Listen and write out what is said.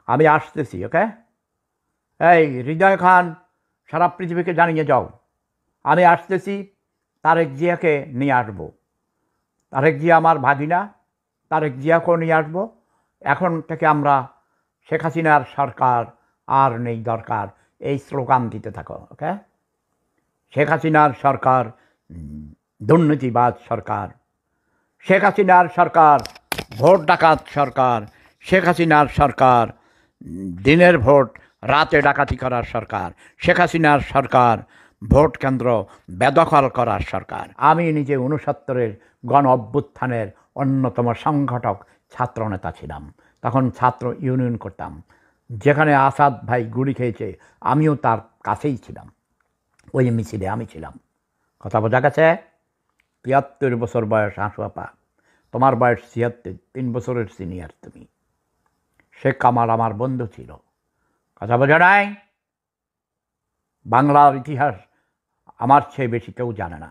আমি আসতেছি, ওকে? এই হৃদয় খান, সারা পৃথিবীকে জানিয়ে যাও আমি আসতেছি, তারেক জিয়াকে নিয়ে আসবো। তারেক জিয়া আমার ভাগিনা, তারেক জিয়াকেও নিয়ে আসবো। এখন থেকে আমরা শেখ হাসিনার সরকার আর নেই দরকার, এই স্লোগান দিতে থাকো, ওকে? শেখ হাসিনার সরকার দুর্নীতিবাজ সরকার, শেখ হাসিনার সরকার ভোট ডাকাত সরকার, শেখ হাসিনার সরকার দিনের ভোট রাতে ডাকাতি করার সরকার, শেখ হাসিনার সরকার ভোট কেন্দ্র বেদখল করার সরকার। আমি নিজে 69-এর গণ অভ্যুত্থানের অন্যতম সংগঠক ছাত্রনেতা ছিলাম। তখন ছাত্র ইউনিয়ন করতাম। যেখানে আসাদ ভাই গুলি খেয়েছে আমিও তার কাছেই ছিলাম, ওই মিছিলে আমি ছিলাম। কথা বোঝা গেছে? ৭৩ বছর বয়স হাঁসু আপা, তোমার বয়স ৭৬, ৩ বছরের সিনিয়র তুমি। শেখ কামাল আমার বন্ধু ছিল। কথা বোঝা নাই? বাংলার ইতিহাস আমার চেয়ে বেশি কেউ জানে না।